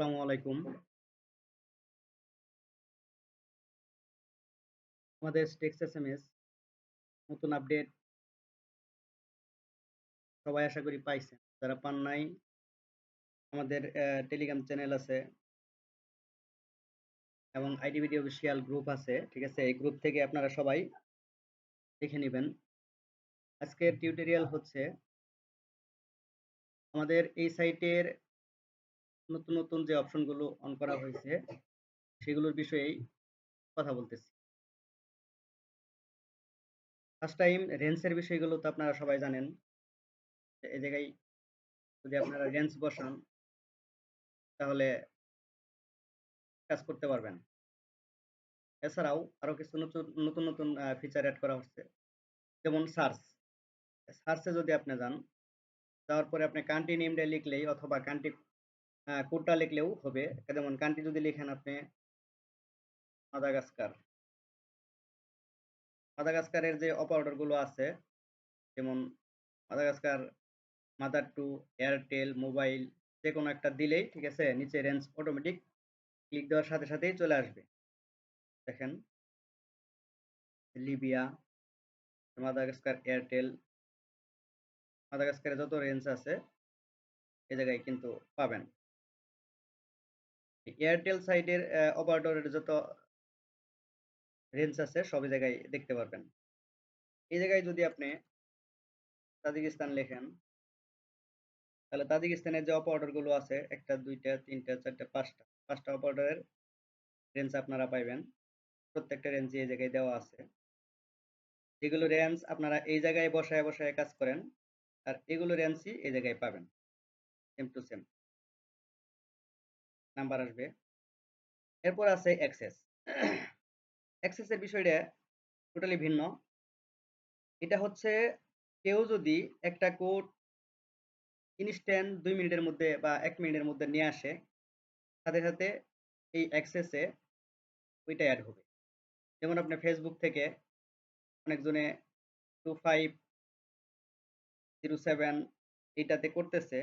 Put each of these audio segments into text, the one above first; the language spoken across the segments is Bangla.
আসসালামু আলাইকুম। আমাদের টেক্সট এসএমএস নতুন আপডেট সবাই আশা করি পাইছেন। যারা পান নাই আমাদের টেলিগ্রাম চ্যানেল আছে এবং আইডিবিডি অফিসিয়াল গ্রুপ আছে। ঠিক আছে? এই গ্রুপ থেকে আপনারা সবাই দেখে নিবেন। আজকের টিউটোরিয়াল হচ্ছে আমাদের এই সাইটের নতুন যে অপশনগুলো অন করা হয়েছে সেগুলোর বিষয়েই কথা বলতেছি। ফার্স্ট টাইম রেঞ্জের বিষয়গুলো তো আপনারা সবাই জানেন। এই জায়গায় যদি আপনারা রেঞ্জ বসান তাহলে কাজ করতে পারবেন। এছাড়াও আরো কিছু নতুন ফিচার এড করা হচ্ছে। যেমন সার্চে যদি আপনি যান, যাওয়ার পরে আপনি কান্ট্রি নেমটা লিখলেই অথবা কান্ট্রি কোডটা লিখলেও হবে। যেমন কান্ট্রি যদি লিখেন আপনি মাদাগাস্কার। মাদাগাস্কারের যে অপারেটর গুলো আছে যেমন Madagascar, mother to, Airtel, mobile যেকোনো একটা দিলেই ঠিক আছে নিচে রেঞ্জ অটোমেটিক ক্লিক দেওয়ার সাথে সাথেই চলে আসবে। দেখেন লিবিয়া, মাদাগাস্কার, এয়ারটেল, মাদাগাস্কারে যত রেঞ্জ আছে এই জায়গায় কিন্তু পাবেন। এয়ারটেল সাইডের অপারেটরের যত রেঞ্জ আছে সব জায়গায় দেখতে পারবেন। এই জায়গায় যদি আপনি তাজিকিস্তান লেখেন তাহলে তাজিকিস্তানের যে অপারেটর গুলো আছে একটা দুইটা তিনটা চারটা পাঁচটা অপারেটরের রেঞ্জ আপনারা পাইবেন। প্রত্যেকটা রেঞ্জ এই জায়গায় দেওয়া আছে। যেগুলো রেঞ্জ আপনারা এই জায়গায় বসায় বসায় কাজ করেন আর এগুলো রেঞ্জই এই জায়গায় পাবেন সেম টু সেম নাম্বার আসবে। এরপর আছে অ্যাক্সেস। অ্যাক্সেসের বিষয়টা টোটালি ভিন্ন। এটা হচ্ছে কেউ যদি একটা কোড ইনস্ট্যান্ট 2 মিনিটের মধ্যে বা 1 মিনিটের মধ্যে নিয়ে আসে সাথে সাথে এই অ্যাক্সেসে ওইটা অ্যাড হবে। যেমন আপনি ফেসবুক থেকে অনেকজনে 2507 এইটাতে করতেছে।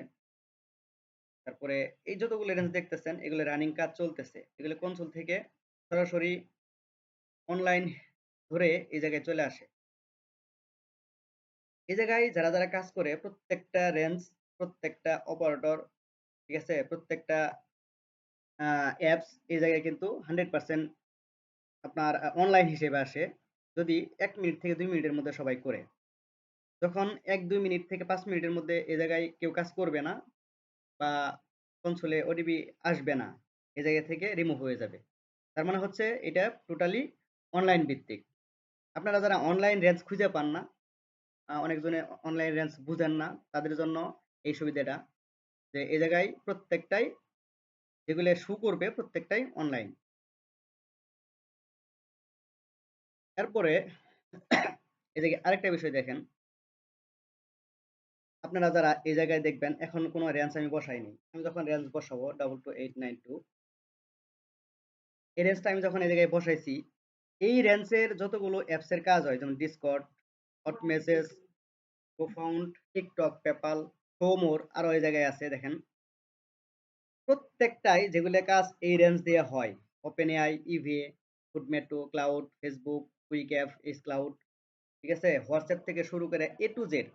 তারপরে এই যতগুলো রেঞ্জ দেখতেছেন এগুলো রানিং কাজ চলতেছে। এগুলো কনসোল থেকে সরাসরি অনলাইন ধরে এই জায়গায় চলে আসে। এই জায়গায় যারা কাজ করে প্রত্যেকটা রেঞ্জ, প্রত্যেকটা অপারেটর, ঠিক আছে? প্রত্যেকটা অ্যাপস এই জায়গায় কিন্তু 100% আপনার অনলাইন হিসেবে আসে। যদি 1 মিনিট থেকে 2 মিনিটের মধ্যে সবাই করে। যখন 1-2 মিনিট থেকে 5 মিনিটের মধ্যে এ জায়গায় কেউ কাজ করবে না বা কনসোলে ওটিপি আসবে না, এ জায়গা থেকে রিমুভ হয়ে যাবে। তার মানে হচ্ছে এটা টোটালি অনলাইন ভিত্তিক। আপনারা যারা অনলাইন রেঞ্জ খুঁজে পান না, অনেকজনে অনলাইন রেঞ্জ বুঝেন না, তাদের জন্য এই সুবিধাটা যে এ জায়গায় প্রত্যেকটাই যেগুলো শো করবে প্রত্যেকটাই অনলাইন। এরপরে এই জায়গায় আরেকটা বিষয় দেখেন, আপনারা যারা এই জায়গায় দেখবেন এখন কোনো রেঞ্জ আমি বসাইনি। আমি যখন রেঞ্জ বসাবো 22892 এই রেঞ্জটা আমি যখন এই জায়গায় বসাইছি, এই রেঞ্জের যতগুলো অ্যাপসের কাজ হয় যেমন Discord, hot message, profound, TikTok, PayPal, শোমোর আরো এই জায়গায় আছে দেখেন। প্রত্যেকটাই যেগুলো কাজ এই রেঞ্জ দিয়ে হয়। ওপেন এআই, ইভিএ, ফুডমেটো, cloud, Facebook, quick app, S cloud, ঠিক আছে? হোয়াটসঅ্যাপ থেকে শুরু করে এ টু জেড,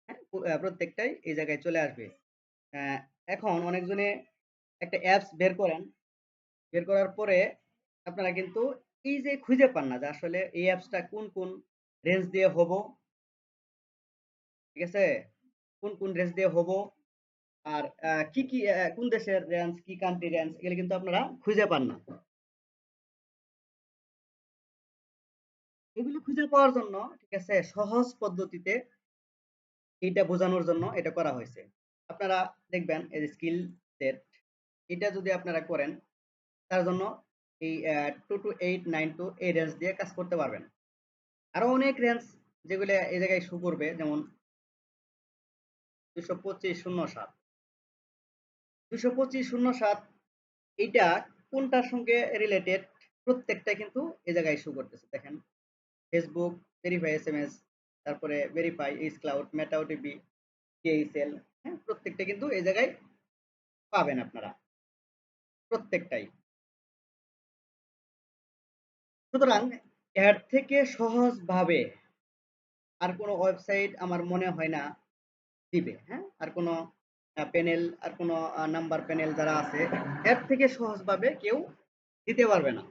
হ্যাঁ? প্রত্যেকটাই এই জায়গায় চলে আসবে। আহ, এখন অনেকজনে একটা অ্যাপস বের করেন, বের করার পরে আপনারা কিন্তু এই যে খুঁজে পান না যে আসলে এই অ্যাপসটা কোন কোন রেঞ্জ দিয়ে হবো, ঠিক আছে? কোন কোন রেঞ্জ দিয়ে হবো আর কি কোন দেশের রেঞ্জ, কি কান্ট্রি রেঞ্জ এগুলো কিন্তু আপনারা খুঁজে পান না। এগুলো খুঁজে পাওয়ার জন্য ঠিক আছে সহজ পদ্ধতিতে এইটা বোঝানোর জন্য এটা করা হয়েছে। আপনারা দেখবেন এই যে স্কিল সেট এটা যদি আপনারা করেন তার জন্য এই 22892 এই রেঞ্জ দিয়ে কাজ করতে পারবেন। আরো অনেক রেঞ্জ যেগুলো এই জায়গায় শো করবে যেমন 22507 22507 এইটা কোনটার সঙ্গে রিলেটেড প্রত্যেকটা কিন্তু এই জায়গায় শো করতেছে দেখেন। ফেসবুক ভেরিফাই এসএমএস, তারপরে ভেরিফাই ইস ক্লাউড, মেটা ওটিপি, কেএসএল, হ্যাঁ? প্রত্যেকটা কিন্তু এই জায়গায় পাবেন আপনারা। প্রত্যেকটাই। সুতরাং এর থেকে সহজভাবে আর কোনো ওয়েবসাইট আমার মনে হয় না দিবে। হ্যাঁ? আর কোনো প্যানেল আর কোনো নাম্বার প্যানেল যারা আছে এর থেকে সহজভাবে কেউ দিতে পারবে না।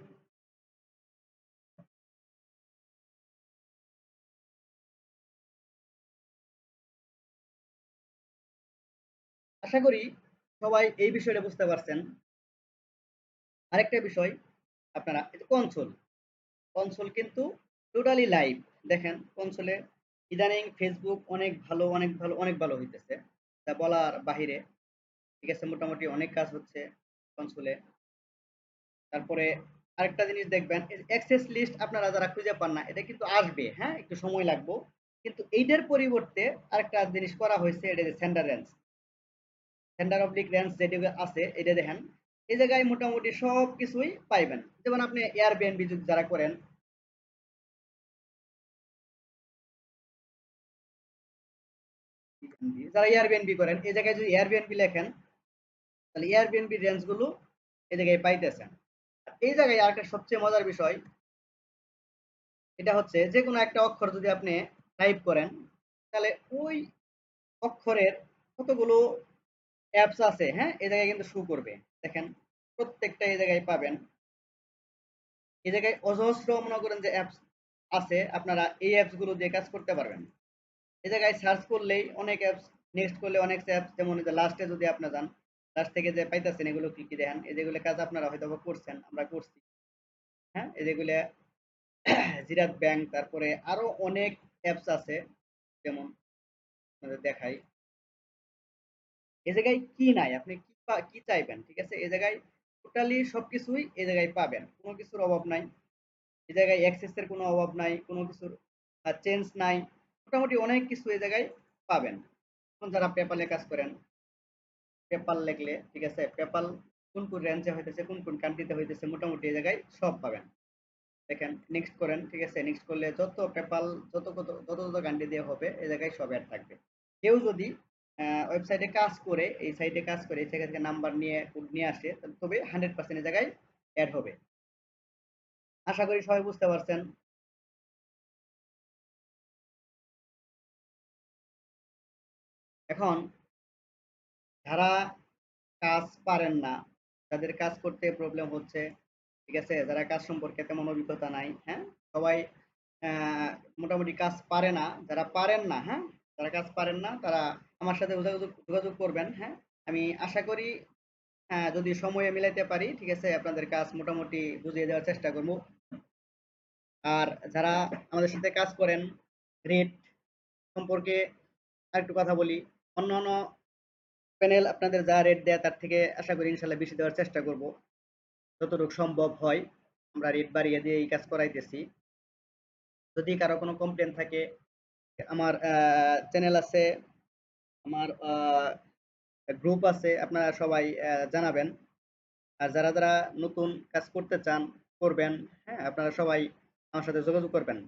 আশা করি সবাই এই বিষয়টা বুঝতে পারছেন। আরেকটা বিষয় আপনারা এই যে কনসোল, কনসোল কিন্তু টোটালি লাইভ। দেখেন কনসোলে ইদানিং ফেসবুক অনেক ভালো, অনেক ভালো, অনেক ভালো হইতেছে। তা বলার বাহিরে। ঠিক আছে? মোটামুটি অনেক কাজ হচ্ছে কনসোলে। তারপরে আরেকটা জিনিস দেখবেন অ্যাক্সেস লিস্ট আপনারা যারা খুঁজে পান না এটা কিন্তু আসবে, হ্যাঁ? একটু সময় লাগবে। কিন্তু এইটার পরিবর্তে আরেকটা জিনিস করা হয়েছে এটা যে sender range. Centre oblique range যেটা আছে এটা দেখেন এই জায়গায় মোটামুটি সব কিছুই পাইবেন। যেমন আপনি এয়ারবিএনবি যারা করেন, যারা এয়ারবিএনবি করেন এই জায়গায় যদি এয়ারবিএনবি লেখেন তাহলে এয়ারবিএনবি রেঞ্জ গুলো এই জায়গায় পাইতেছেন। এই জায়গায় আরেকটা সবচেয়ে মজার বিষয় এটা হচ্ছে যে কোনো একটা অক্ষর যদি আপনি টাইপ করেন তাহলে ওই অক্ষরের কতগুলো অ্যাপস আছে, হ্যাঁ? এই জায়গায় কিন্তু শো করবে। দেখেন প্রত্যেকটা এই জায়গায় পাবেন। এই জায়গায় অজস্র মনে করেন যে অ্যাপস আছে, আপনারা এই অ্যাপস গুলো দিয়ে কাজ করতে পারবেন। এই জায়গায় সার্চ করলেই অনেক অ্যাপস, নেক্সট করলে অনেক অ্যাপস, যেমন এই যে লাস্টে যদি আপনি যান লাস্ট থেকে যে পাইতেছেন এগুলো কি কি দেখেন এই যেগুলো কাজ আপনারা হয়তো বা করছেন, আমরা করছি। হ্যাঁ, এই যেগুলো জিরাত ব্যাংক, তারপরে আরো অনেক অ্যাপস আছে, যেমন আপনাদের দেখাই। এই জায়গায় কি নাই আপনি কি কি চাইবেন, ঠিক আছে? এই জায়গায় টোটালি সবকিছুই এই জায়গায় পাবেন, কোনো কিছুর অভাব নাই। এই জায়গায় অ্যাক্সেসের কোনো অভাব নাই, কোনো কিছুর চেঞ্জ নাই। মোটামুটি অনেক কিছু এই জায়গায় পাবেন। এখন যারা পেপালে কাজ করেন, পেপাল লিখলে ঠিক আছে, পেপাল কোন কোন রেঞ্জে হইতেছে, কোন কোন কান্ট্রিতে হইতেছে, মোটামুটি এই জায়গায় সব পাবেন। দেখেন নেক্সট করেন, ঠিক আছে? নেক্সট করলে যত পেপাল যত যত কান্ট্রি দিয়ে হবে এই জায়গায় সব অ্যাড থাকবে। কেউ যদি ওয়েবসাইটে কাজ করে, এই সাইটে কাজ করে এই জায়গা থেকে নাম্বার নিয়ে নিয়ে আসে তবে 100% এই জায়গায় অ্যাড হবে। আশা করি সবাই বুঝতে পারছেন। এখন যারা কাজ পারেন না, যাদের কাজ করতে প্রবলেম হচ্ছে, ঠিক আছে? যারা কাজ সম্পর্কে তেমন অভিজ্ঞতা নাই, হ্যাঁ? সবাই আহ, মোটামুটি কাজ পারে না, যারা পারেন না, হ্যাঁ? যারা কাজ পারেন না তারা আমার সাথে যোগাযোগ যোগাযোগ করবেন, হ্যাঁ? আমি আশা করি যদি সময়ে মিলাইতে পারি, ঠিক আছে, আপনাদের কাজ মোটামুটি বুঝিয়ে দেওয়ার চেষ্টা করব। আর যারা আমাদের সাথে কাজ করেন, রেট সম্পর্কে আরেকটু কথা বলি। অন্যান্য প্যানেল আপনাদের যা রেট দেয় তার থেকে আশা করি ইনশাল্লাহ বেশি দেওয়ার চেষ্টা করব, যতটুকু সম্ভব হয়। আমরা রেট বাড়িয়ে দিয়ে এই কাজ করাইতেছি। যদি কারো কোনো কমপ্লেন থাকে, আমার চ্যানেল আছে, আমার গ্রুপ আছে, আপনারা সবাই জানাবেন। আর যারা যারা নতুন কাজ করতে চান করবেন, হ্যাঁ? আপনারা সবাই আমার সাথে যোগাযোগ করবেন।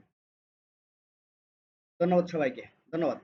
ধন্যবাদ সবাইকে। ধন্যবাদ।